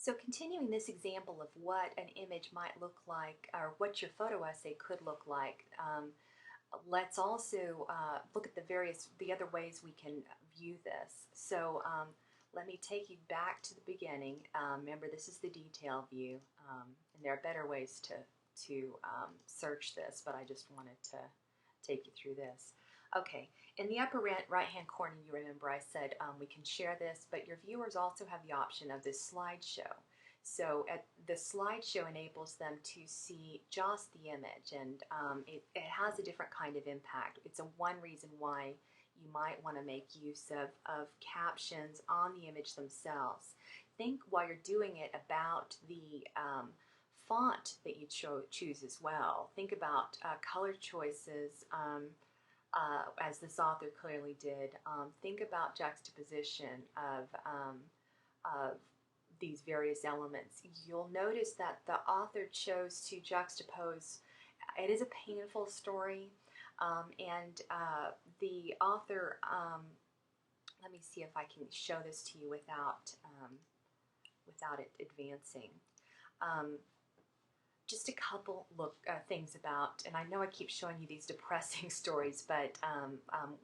So continuing this example of what an image might look like, or what your photo essay could look like, let's also look at the other ways we can view this. So let me take you back to the beginning. Remember, this is the detail view, and there are better ways to search this, but I just wanted to take you through this. Okay, in the upper right-hand corner, you remember I said we can share this, but your viewers also have the option of this slideshow. So the slideshow enables them to see just the image, and it has a different kind of impact. It's one reason why you might want to make use of captions on the image themselves. Think while you're doing it about the font that you choose as well. Think about color choices, as this author clearly did. Think about juxtaposition of these various elements. You'll notice that the author chose to juxtapose. It is a painful story, and the author, let me see if I can show this to you without it advancing. Just a couple things about, and I know I keep showing you these depressing stories, but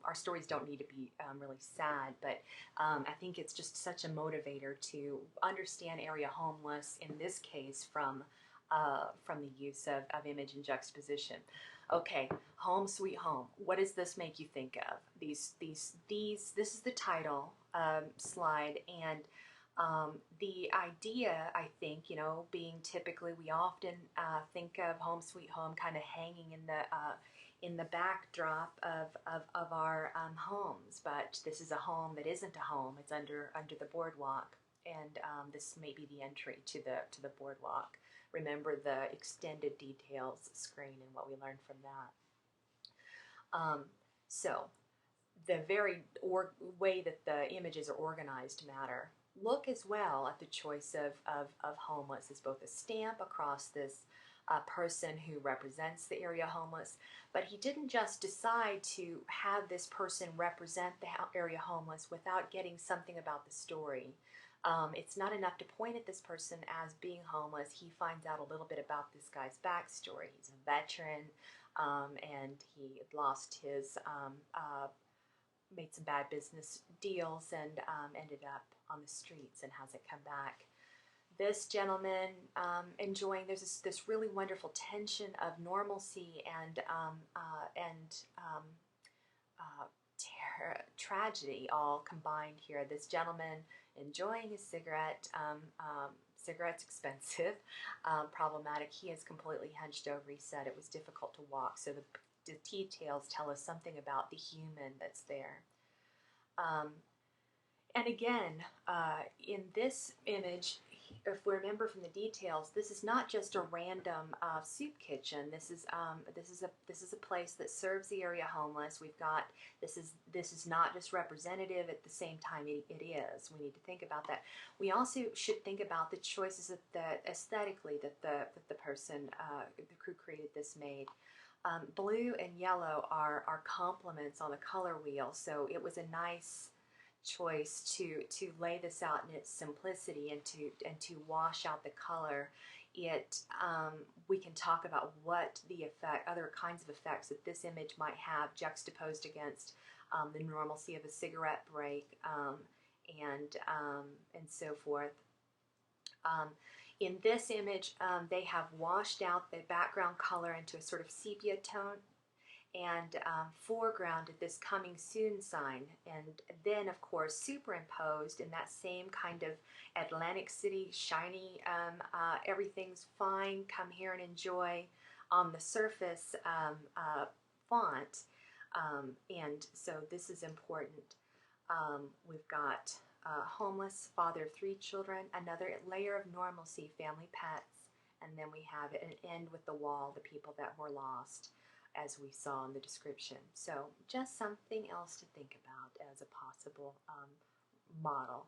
our stories don't need to be really sad, but I think it's just such a motivator to understand area homeless, in this case from the use of image and juxtaposition. Okay, Home Sweet Home. What does this make you think of? This is the title slide, and the idea, I think, being typically, we often think of Home Sweet Home kind of hanging in the backdrop of our homes, but this is a home that isn't a home. It's under the boardwalk, and this may be the entry to the boardwalk. Remember the extended details screen and what we learned from that. So the very way that the images are organized matter. Look as well at the choice of homeless as both a stamp across this person who represents the area homeless, but he didn't just decide to have this person represent the area homeless without getting something about the story. It's not enough to point at this person as being homeless. He finds out a little bit about this guy's backstory. He's a veteran, and he had lost his, made some bad business deals, and ended up on the streets and hasn't come back. This gentleman enjoying, there's this really wonderful tension of normalcy and tragedy all combined here. This gentleman enjoying his cigarette. Cigarette's expensive, problematic. He is completely hunched over. He said it was difficult to walk, so the details tell us something about the human that's there. And again, in this image, if we remember from the details, this is not just a random soup kitchen. This is a place that serves the area homeless. We've got this is not just representative. At the same time, it is. We need to think about that. We also should think about the choices that aesthetically that the person, the crew created this made. Blue and yellow are complements on the color wheel, so it was a nice choice to lay this out in its simplicity and to wash out the color. We can talk about what the other kinds of effects that this image might have juxtaposed against the normalcy of a cigarette break, and so forth. In this image, they have washed out the background color into a sort of sepia tone, and foregrounded this coming soon sign, and then of course superimposed in that same kind of Atlantic City shiny, everything's fine, come here and enjoy on the surface font, and so this is important. We've got homeless, father of 3 children, another layer of normalcy, family, pets, and then we have an end with the wall, the people that were lost, as we saw in the description. So just something else to think about as a possible model.